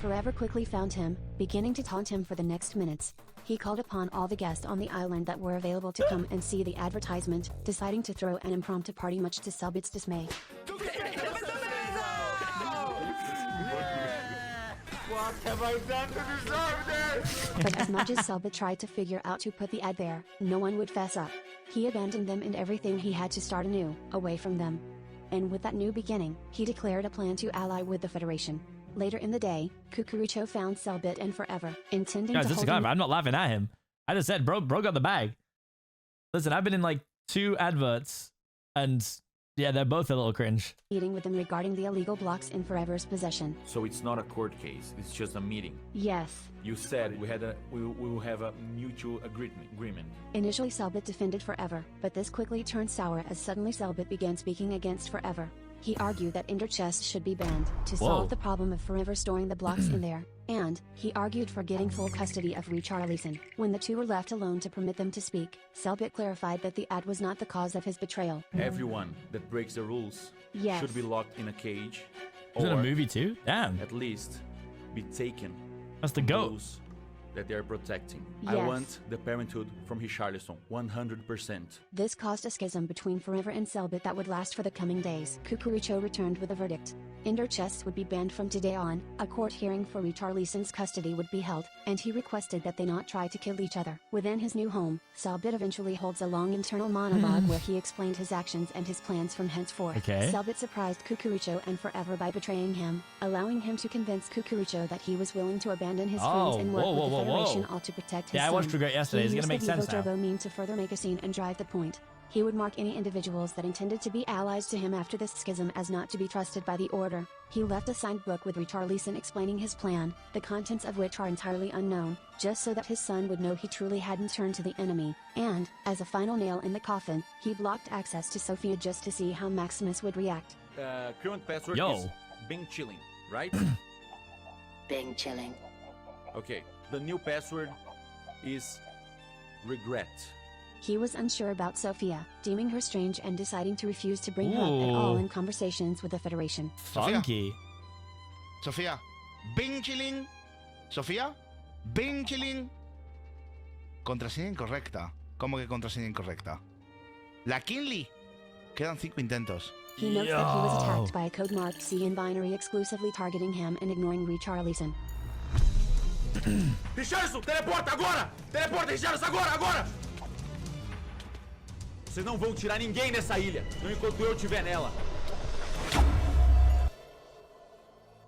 Forever quickly found him, beginning to taunt him for the next minutes. He called upon all the guests on the island that were available to come and see the advertisement, deciding to throw an impromptu party much to Selbit's dismay. What have I done to deserve this? But as much as Selbit tried to figure out who put the ad there, no one would fess up. He abandoned them and everything he had to start anew, away from them. And with that new beginning, he declared a plan to ally with the Federation. Later in the day, Cucurucho found Selbit and Forever, intending Guys, to this is hold I'm not laughing at him. I just said, bro got the bag. Listen, I've been in like 2 adverts, and yeah, they're both a little cringe. meeting with them regarding the illegal blocks in Forever's possession. So it's not a court case, it's just a meeting. Yes. You said we will have a mutual agreement. Initially Selbit defended Forever, but this quickly turned sour as suddenly Selbit began speaking against Forever. He argued that Ender chests should be banned to solve the problem of Forever storing the blocks in there, and he argued for getting full custody of Richarlison. When the two were left alone to permit them to speak, Selbit clarified that the ad was not the cause of his betrayal. Everyone that breaks the rules should be locked in a cage. Is it a movie too? Damn. At least be taken. That's the GOAT. Those that they are protecting. I want the parenthood from Richarlison, 100%. This caused a schism between Forever and Selbit that would last for the coming days. Cucurucho returned with a verdict. Ender chests would be banned from today on, a court hearing for Richarlison's custody would be held, and he requested that they not try to kill each other. Within his new home, Selbit eventually holds a long internal monologue where he explained his actions and his plans from henceforth. Okay. Selbit surprised Cucurucho and Forever by betraying him, allowing him to convince Cucurucho that he was willing to abandon his friends and work with the Federation all to protect his son. I watched Regret yesterday. It's gonna make sense now. He used the Vivo Turbo meme to further make a scene and drive the point. He would mark any individuals that intended to be allies to him after this schism as not to be trusted by the Order. He left a signed book with Richarlison explaining his plan, the contents of which are entirely unknown, just so that his son would know he truly hadn't turned to the enemy. And, as a final nail in the coffin, he blocked access to Sophia just to see how Maximus would react. Current password is Bing Chilling, right? Bing Chilling. Okay, the new password is regret. He was unsure about Sophia, deeming her strange and deciding to refuse to bring her up at all in conversations with the Federation. Funky. Sofía, Bing Chilling. Sofía, Bing Chilling. Contraseña incorrecta. ¿Cómo que contraseña incorrecta? La Kinley. Quedan 5 intentos. He notes that he was attacked by a code marked C in binary exclusively targeting him and ignoring Richarlison. Richarlison, teleporta agora! Teleporta, Richarlison, agora! Vocês não vão tirar ninguém dessa ilha, não enquanto eu estiver nela.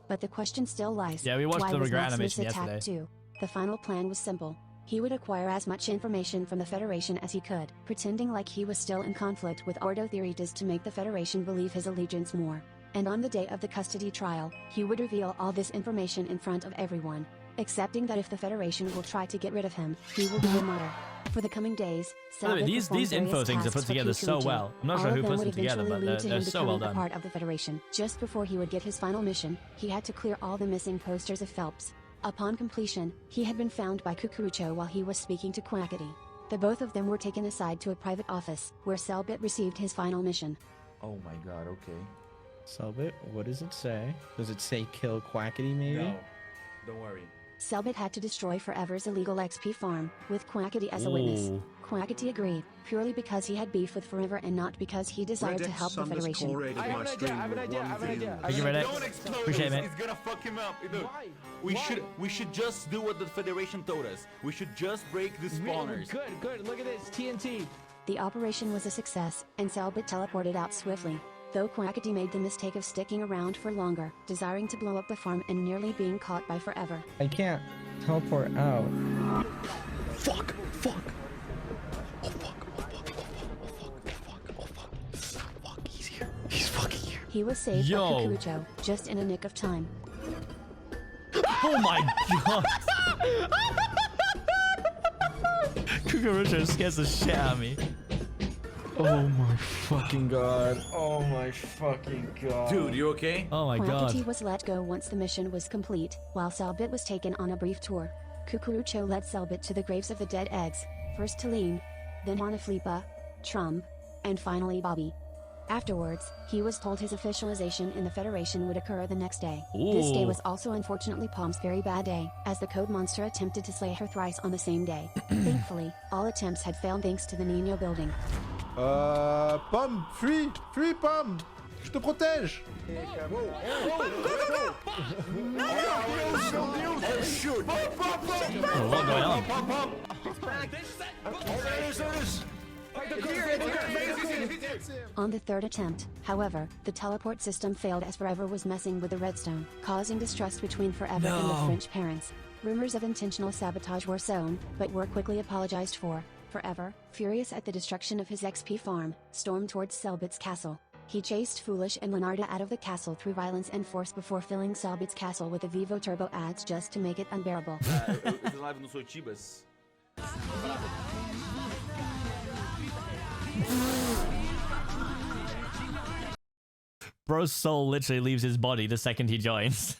But the question still lies. Yeah, we watched Why the was regret Maximus animation attacked yesterday. too? The final plan was simple. He would acquire as much information from the Federation as he could, pretending like he was still in conflict with Ordo Theritas to make the Federation believe his allegiance more. And on the day of the custody trial, he would reveal all this information in front of everyone, accepting that if the Federation will try to get rid of him, he will be a martyr. For the coming days, By the way, Selbit these performed info various things are tasks put for together so Kukurucho. well. I'm not All sure of who them puts would them together, eventually but lead to they're him so becoming well a done. part of the Federation. Just before he would get his final mission, he had to clear all the missing posters of Phelps. Upon completion, he had been found by Kukurucho while he was speaking to Quackity. The both of them were taken aside to a private office, where Selbit received his final mission. Oh my god, okay. Selbit, what does it say? Does it say kill Quackity maybe? No, don't worry. Selbit had to destroy Forever's illegal XP farm, with Quackity as a witness. Ooh. Quackity agreed, purely because he had beef with Forever and not because he desired to help the Federation. I have an idea. Thank you, Reddit. Don't explode Appreciate us. it. It's gonna fuck him up. Dude, Why? we should just do what the Federation told us. We should just break the spawners. Good. Look at this. TNT. The operation was a success, and Selbit teleported out swiftly. Though Quackity made the mistake of sticking around for longer, desiring to blow up the farm and nearly being caught by Forever. I can't teleport out. Fuck. He's here. He's fucking here. He was saved Yo. by Kukurucho, just in a nick of time. Oh my god! Kukurucho scares the shit out of me. Oh my fucking god. Oh my fucking god. Dude, you okay? Oh my god. Quackity was let go once the mission was complete, while Selbit was taken on a brief tour. Kukurucho led Selbit to the graves of the dead eggs, first Talene, then Juanaflipa, Trump, and finally Bobby. Afterwards, he was told his officialization in the Federation would occur the next day. This day Ooh. was also unfortunately Palm's very bad day, as the Code Monster attempted to slay her thrice on the same day. Thankfully, all attempts had failed thanks to the Nino building. Pomme, fuis, Pomme. Je te protège. Oh, what going on? On the third attempt, however, the teleport system failed as Forever was messing with the redstone, causing distrust between Forever and the No. French parents. Rumors of intentional sabotage were sown, but were quickly apologized for. Forever, furious at the destruction of his XP farm, stormed towards Selbit's castle. He chased Foolish and Leonardo out of the castle through violence and force before filling Selbit's castle with the Vivo Turbo ads just to make it unbearable. Eu fiz live no Soitibas. Bro's soul literally leaves his body the second he joins.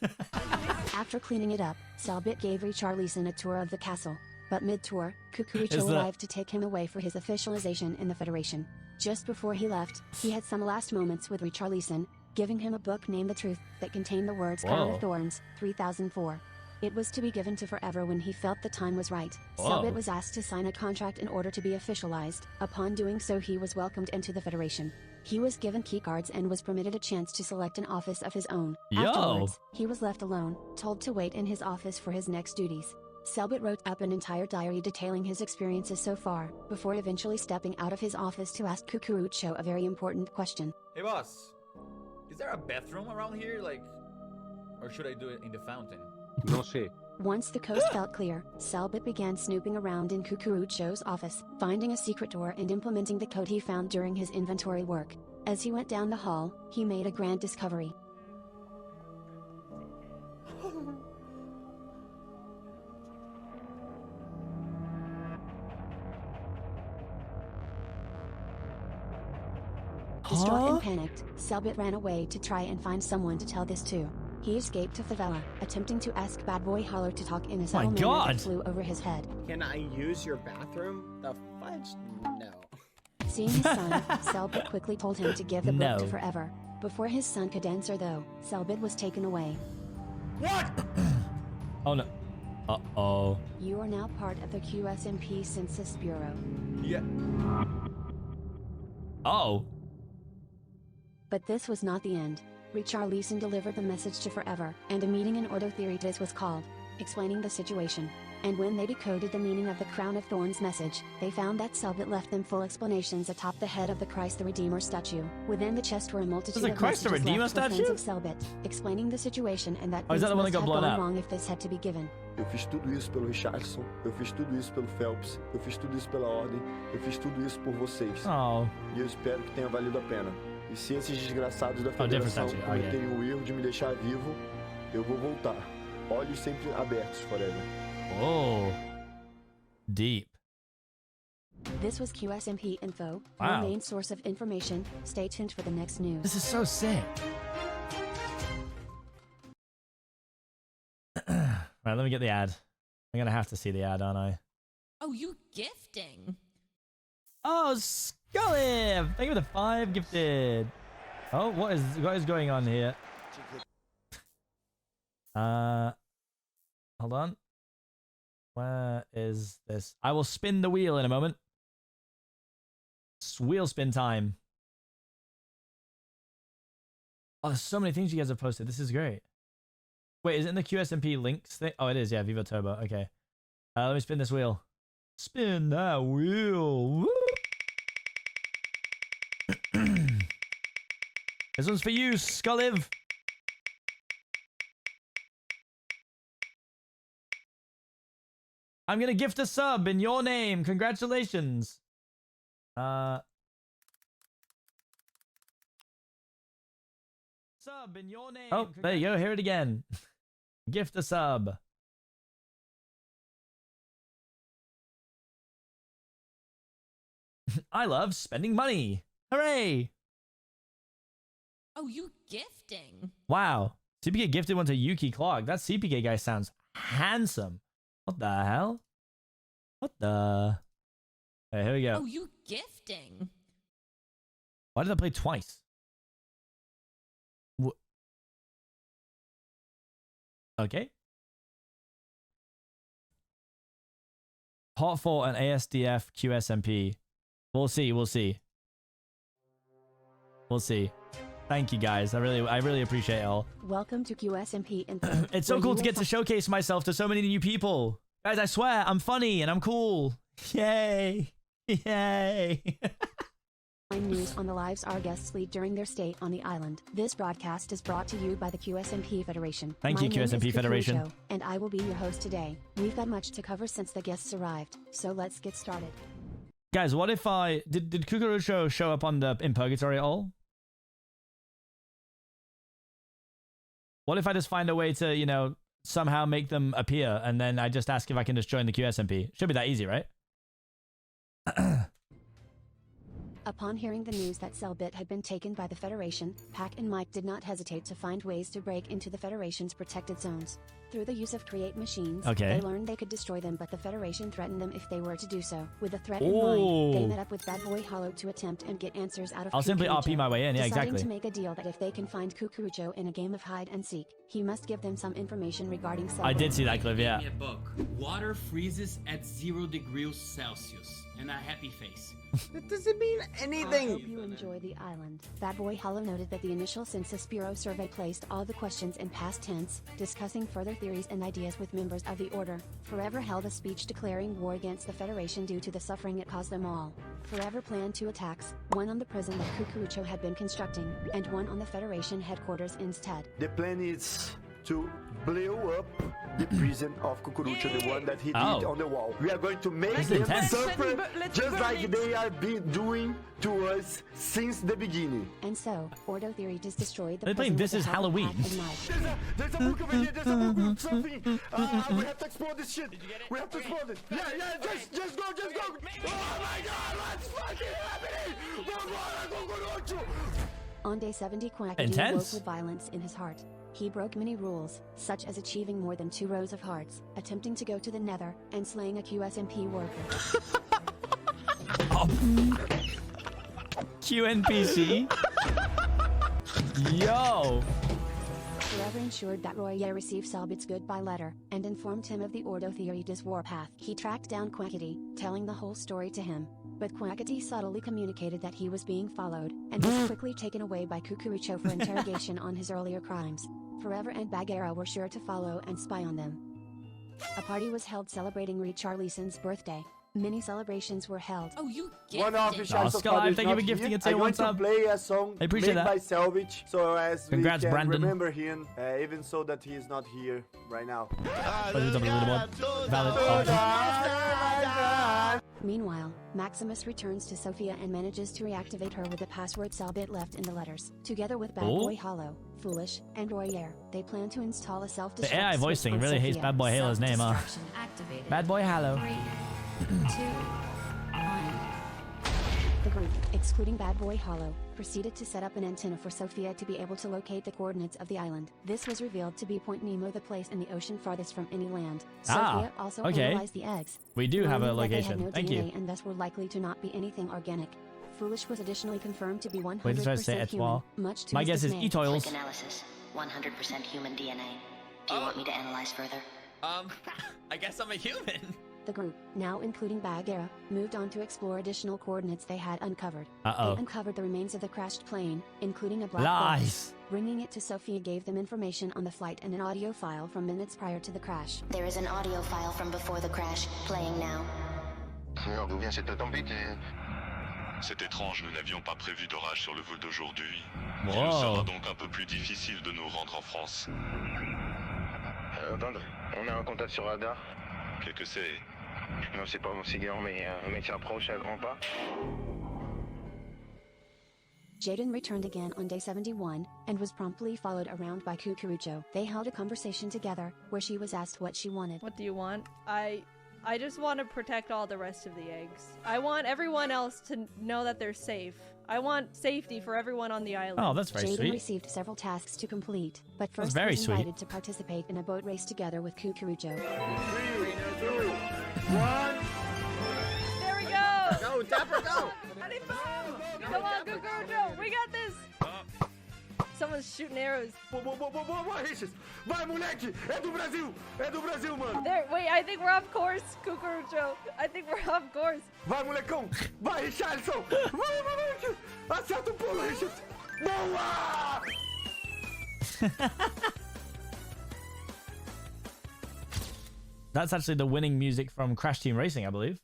After cleaning it up, Selbit gave Richarlison a tour of the castle. But mid-tour, Kukurucho Is that- arrived to take him away for his officialization in the Federation. Just before he left, he had some last moments with Richarlison, giving him a book named The Truth, that contained the words Crown Whoa. of Thorns, 3004. It was to be given to Forever when he felt the time was right. Whoa. Selbit was asked to sign a contract in order to be officialized. Upon doing so, he was welcomed into the Federation. He was given keycards and was permitted a chance to select an office of his own. Yo. Afterwards, he was left alone, told to wait in his office for his next duties. Selbit wrote up an entire diary detailing his experiences so far, before eventually stepping out of his office to ask Kukurucho a very important question. Hey boss, is there a bathroom around here, like, or should I do it in the fountain? No sé. Once the coast felt clear, Selbit began snooping around in Kukurucho's office, finding a secret door and implementing the code he found during his inventory work. As he went down the hall, he made a grand discovery. Distraught and panicked, Selbit ran away to try and find someone to tell this to. He escaped to favela, attempting to ask Bad Boy Holler to talk in a subtle manner God. that flew over his head. Can I use your bathroom? The fudge? No. Seeing his son, Selbit quickly told him to give the book to No. Forever. Before his son could answer though, Selbit was taken away. What? Oh no. Uh-oh. You are now part of the QSMP Census Bureau. Yeah. Oh. But this was not the end. Richarlison delivered the message to Forever, and a meeting in Ordo Theritas was called, explaining the situation. And when they decoded the meaning of the Crown of Thorns message, they found that Selbit left them full explanations atop the head of the Christ the Redeemer statue. Within the chest were a multitude of Christ the messages Redeemer left for friends statue? of Selbit, explaining the situation and that Oh, is that things the one that must got have blown gone up? wrong if this had to be given. Eu fiz tudo isso pelo Richardson, eu fiz tudo isso pelo Phelps, eu fiz tudo isso pela Ordem, eu fiz tudo isso por vocês. Oh. E eu espero que tenha valido a pena. E se esses desgraçados da different Federação statue. cometerem o erro de me deixar vivo, eu vou voltar. Olhos sempre abertos, forever. Oh. Deep. This was QSMP Info, Wow. your main source of information. Stay tuned for the next news. This is so sick. Right, let me get the ad. I'm gonna have to see the ad, aren't I? Oh, you gifting. Oh, Scully! Thank you for the 5 gifted. Oh, what is going on here? Hold on. Where is this? I will spin the wheel in a moment. It's wheel spin time. Oh, there's so many things you guys have posted. This is great. Wait, is it in the QSMP links thing? Oh, it is. Yeah, Vivo Turbo. Okay. Let me spin this wheel. Spin that wheel. Woo! This one's for you, Sculliv. I'm gonna gift a sub in your name. Congratulations. Sub in your name. Oh, there you go. Hear it again. Gift a sub. I love spending money. Hooray! Oh, you gifting. Wow. CPK gifted one to Yuki Clark. That CPK guy sounds handsome. What the hell? What the? Okay, here we go. Oh, you gifting. Why did I play twice? Okay. Hot 4 and ASDF QSMP. We'll see. We'll see. We'll see. Thank you guys. I really appreciate it all. Welcome to QSMP Info. It's so cool to get to showcase myself to so many new people. Guys, I swear, I'm funny and I'm cool. Yay. Yay. News on the lives our guests lead during their stay on the island. This broadcast is brought to you by the QSMP Federation. Thank you, QSMP Federation. Kukurucho, and I will be your host today. We've got much to cover since the guests arrived, so let's get started. Guys, what if I... Did Kukurucho show up on the in Purgatory at all? What if I just find a way to, you know, somehow make them appear, and then I just ask if I can just join the QSMP? Should be that easy, right? Upon hearing the news that Selbit had been taken by the Federation, Pac and Mike did not hesitate to find ways to break into the Federation's protected zones. Through the use of create machines, they learned they could destroy them, but the Federation threatened them if they were to do so. With the threat in mind, they met up with Bad Boy Hollow to attempt and get answers out of I'll simply RP my way in, yeah, exactly. Deciding to make a deal that if they can find Kukurucho in a game of hide and seek, he must give them some information regarding Selbit. I did see that clip, yeah. Give me a book. Water freezes at 0 degrees Celsius. And a happy face. That doesn't mean anything. I hope you enjoy the island. Bad Boy Hollow noted that the initial Census Bureau survey placed all the questions in past tense, discussing further theories and ideas with members of the Order. Forever held a speech declaring war against the Federation due to the suffering it caused them all. Forever planned 2 attacks, one on the prison that Kukurucho had been constructing, and one on the Federation headquarters instead. The plan is to blow up the prison of Kukurucho, the one that he did on the wall. We are going to make them suffer just like they have been doing to us since the beginning. And so, Ordo Theory just destroyed the They're playing prison This Is with the help of Halloween. Pac and Mike. There's a book over here, there's a book, something. We have to explode this shit. We have to explode it. Yeah, just go. Oh my god, what's fucking happening? On day 70, Quackity woke with violence in his heart. He broke many rules, such as achieving more than 2 rows of hearts, attempting to go to the Nether, and slaying a QSMP worker. QNPC? Yo! Forever ensured that Royer received Selbit's goodbye letter, and informed him of the Ordo Theory's warpath. He tracked down Quackity, telling the whole story to him. But Quackity subtly communicated that he was being followed, and was quickly taken away by Kukurucho for interrogation on his earlier crimes. Forever and Bagheera were sure to follow and spy on them. A party was held celebrating Richarlison's birthday. Many celebrations were held. Oh, you One of the shots thank you for gifting it. I want to play a song I appreciate made that. by Selvage, so as Congrats, we can Brandon. remember him, even so that he is not here right now. Meanwhile, Maximus returns to Sophia and manages to reactivate her with the password Selbit left in the letters. Together with Bad Boy Hollow, Foolish, and Royer, they plan to install a self-destruct The AI voice thing really hates Bad Boy Halo's name, huh? Activated. Bad Boy Halo. 3, 2, 1. The group, excluding Bad Boy Hollow, proceeded to set up an antenna for Sophia to be able to locate the coordinates of the island. This was revealed to be Point Nemo, the place in the ocean farthest from any land. Sophia also analyzed the eggs. We do have a learning that they location. had no Thank DNA you. and thus were likely to not be anything organic. Foolish was additionally confirmed to be 100% Wait, try to say human, Etoile. much to My his guess is dismay. Etoiles. Quick analysis. 100% human DNA. Do you want me to analyze further? I guess I'm a human. The group, now including Bagheera, moved on to explore additional coordinates they had uncovered. Uh-oh. They uncovered the remains of the crashed plane, including a black Lies. box. Bringing it to Sophia gave them information on the flight and an audio file from minutes prior to the crash. There is an audio file from before the crash, playing now. Alors, d'où vient cette tempête? C'est étrange, nous n'avions pas prévu d'orage sur le vol d'aujourd'hui. Il nous sera donc un peu plus difficile de nous rendre en France. Attends, on a un contact sur radar. Qu'est-ce que c'est? Non, c'est pas mon cigare, mais un mec s'approche à grands pas. Jaden returned again on day 71, and was promptly followed around by Kukurucho. They held a conversation together, where she was asked what she wanted. What do you want? I just want to protect all the rest of the eggs. I want everyone else to know that they're safe. I want safety for everyone on the island. Oh, that's very Jaden sweet. received several tasks to complete, but That's first very was sweet. invited to participate in a boat race together with Kukurucho. 3, 2, 1. There we go! Go, Dapper, go! Come on, Kukurucho! We got this! Someone's shooting arrows. Boa, Richard! Vai, moleque! É do Brasil! É do Brasil, mano! There, wait, I think we're off course, Kukurucho. I think we're off course. Vai, molecão! Vai, Richardson! Vai, moleque! Acerta o pulo, Richard! Boa! That's actually the winning music from Crash Team Racing, I believe.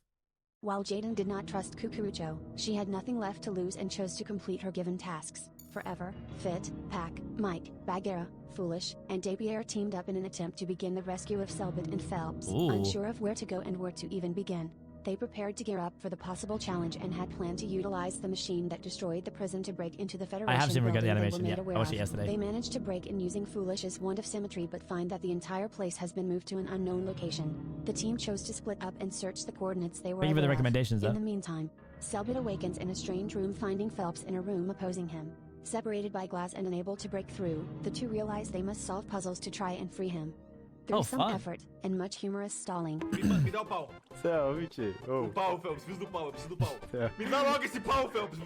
While Jaden did not trust Kukurucho, she had nothing left to lose and chose to complete her given tasks. Forever, Fit, Pack, Mike, Bagheera, Foolish, and Dapier teamed up in an attempt to begin the rescue of Selbit and Phelps. Ooh. Unsure of where to go and where to even begin, they prepared to gear up for the possible challenge and had planned to utilize the machine that destroyed the prison to break into the Federation I have seen building the they were animation, made yeah. aware I watched of. it yesterday. They managed to break in using Foolish's wand of symmetry but find that the entire place has been moved to an unknown location. The team chose to split up and search the coordinates they were Thank you for the aware of. recommendations, In though. the meantime, Selbit awakens in a strange room, finding Phelps in a room opposing him. Separated by glass and unable to break through, the two realize they must solve puzzles to try and free him. Through some fun. effort, and much humorous stalling. Me dá o pau. Selvage. O pau, Phelps. Preciso do pau, eu preciso do pau. É. Me dá logo esse pau, Phelps.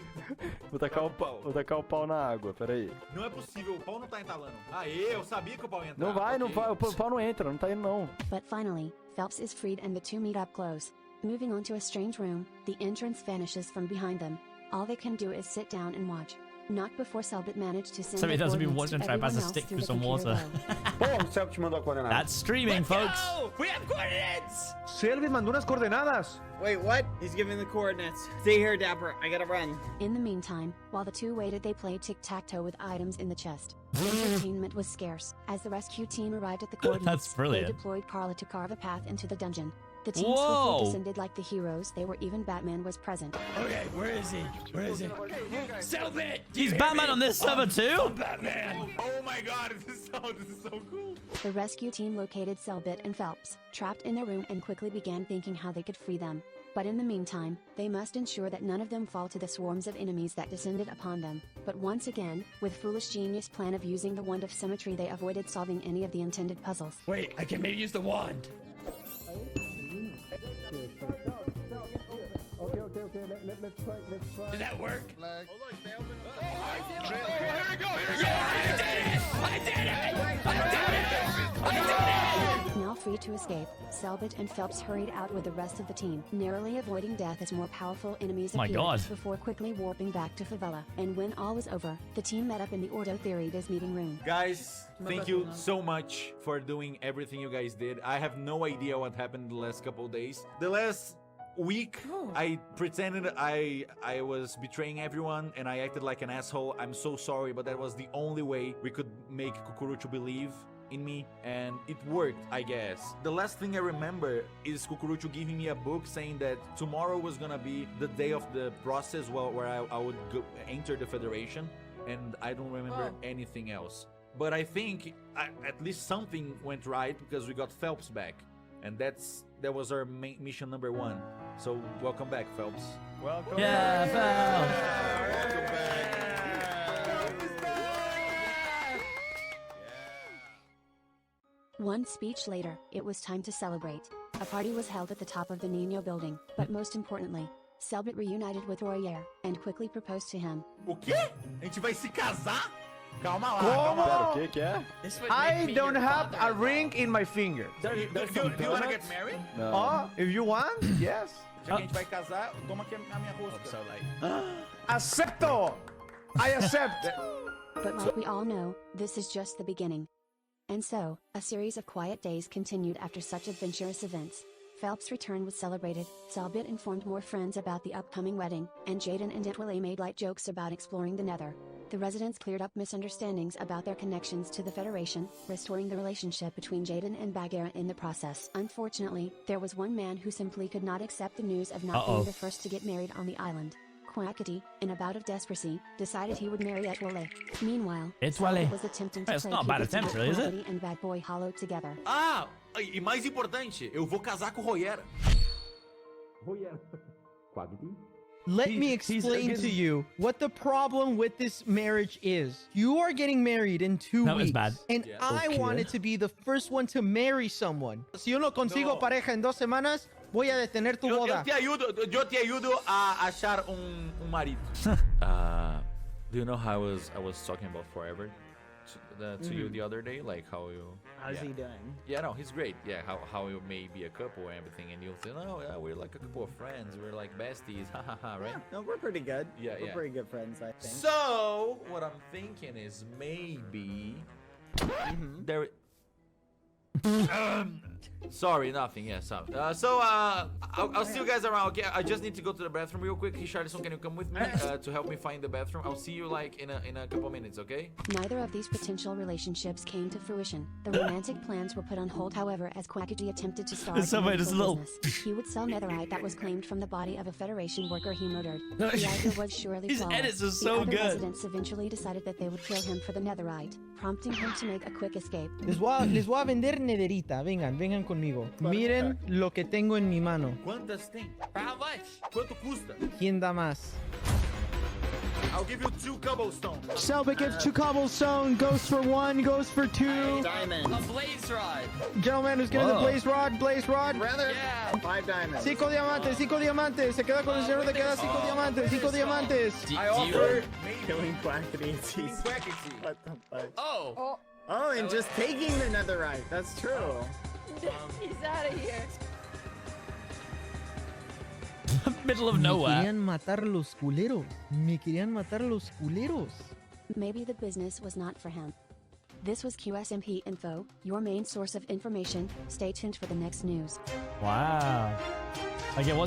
Vou tacar o pau na água, peraí. Não é possível, o pau não tá entalando. Aê, eu sabia que o pau ia entrar. Não vai, Ok. o pau não entra, não tá indo não. But finally, Phelps is freed and the two meet up close. Moving on to a strange room, the entrance vanishes from behind them. All they can do is sit down and watch. Not before Selbit managed to send Somebody the doesn't be coordinates watching to try to pass a everyone stick else through the some computer water. below. Bom, o Celtic mandou a coordenada. That's streaming, folks. We have coordinates! Selvit mandó unas coordenadas. Wait, what? He's giving the coordinates. Stay here, Dapper. I gotta run. In the meantime, while the two waited, they played tic-tac-toe with items in the chest. Entertainment was scarce. As the rescue team arrived at the coordinates, That's brilliant. they deployed Carla to carve a path into the dungeon. The team Whoa! swiftly descended like the heroes they were. Even Batman was present. Okay, where is he? Where is he? Selbit! He's Batman on this server too? Batman! Oh my god, this is so cool. The rescue team located Selbit and Phelps, trapped in their room, and quickly began thinking how they could free them. But in the meantime, they must ensure that none of them fall to the swarms of enemies that descended upon them. But once again, with Foolish Genius' plan of using the Wand of Symmetry, they avoided solving any of the intended puzzles. Wait, I can maybe use the wand. Let's try. Did that work? Here we go, here we go! Now Now free to escape, Selbit and Phelps hurried out with the rest of the team, narrowly avoiding death as more powerful enemies appeared before quickly warping back to favela. And when all was over, the team met up in the Ordo Theorides meeting room. Guys, thank you so much for doing everything you guys did. I have no idea what happened the last couple of days. The last week, I pretended I was betraying everyone and I acted like an asshole. I'm so sorry, but that was the only way we could make Cucurucho believe in me, and it worked, I guess. The last thing I remember is Cucurucho giving me a book saying that tomorrow was gonna be the day of the process where I would enter the Federation, and I don't remember anything else. But I think at least something went right because we got Phelps back, and that was our main mission number 1. So welcome back, Phelps. Welcome back. Phelps. Welcome back. One speech later, it was time to celebrate. A party was held at the top of the Nino building, but most importantly, Selbit reunited with Royer and quickly proposed to him. O quê? A gente vai se casar? Calma lá. Como? Pera, o que é? I don't have a ring in my finger. Do you wanna get married? No. Oh, if you want, yes. Já que a gente vai casar, toma aqui a minha rosca. Acepto! I accept! But like we all know, this is just the beginning. And so, a series of quiet days continued after such adventurous events. Phelps' return was celebrated, Selbit informed more friends about the upcoming wedding, and Jaden and Itwale made light jokes about exploring the Nether. The residents cleared up misunderstandings about their connections to the Federation, restoring the relationship between Jaden and Bagheera in the process. Unfortunately, there was one man who simply could not accept the news of not being the first to get married on the island. Quackity, in a bout of desperacy, decided he would marry Itwale. Meanwhile, Selbit was attempting to play not a bad attempt, really, is it? Quackity and Bad Boy Hollow together. Ah, e mais importante, eu vou casar com o Royer. Let me explain to you what the problem with this marriage is. You are getting married in 2 weeks. Bad. And I wanted to be the first one to marry someone. Si yo no consigo pareja en 2 semanas, voy a detener tu boda. Eu te ajudo a achar marido. Do you know how I was talking about forever to you the other day? Like how you... How's he doing? Yeah, no, he's great. Yeah, how you may be a couple and everything, and you'll say, no, yeah, we're like a couple of friends. We're like besties, hahaha, right? No, we're pretty good. Yeah, we're pretty good friends, I think. So, what I'm thinking is maybe... There... Sorry, nothing. Yeah, so I'll see you guys around. Okay, I just need to go to the bathroom real quick. Richardson, can you come with me to help me find the bathroom? I'll see you like in a couple minutes, okay? Neither of these potential relationships came to fruition. The romantic plans were put on hold, however, as Quackity attempted to start a business. He would sell netherite that was claimed from the body of a Federation worker he murdered. The idea was surely flawless. His edits are so the good. other residents eventually decided that they would kill him for the netherite, prompting him to make a quick escape. Les voy a vender nederita. Vengan conmigo. Miren lo que tengo en mi mano. ¿Cuántas tem? How much? ¿Cuánto custa? ¿Quién da más? I'll give you 2 cobblestone. Selbit gets 2 cobblestone, goes for 1, goes for 2. Diamond. A blaze rod. Gentleman, who's getting the blaze rod? Blaze rod. Rather, 5 diamonds. 5 diamantes, 5 diamantes. Se queda con el señor de queda 5 diamantes, 5 diamantes. I offer killing Quackity. What the fuck? Oh, and just taking the netherite. That's true. He's out of here. Middle of nowhere. Me querían matar los culeros. Maybe the business was not for him. This was QSMP Info, your main source of information. Stay tuned for the next news. Wow. Okay, what's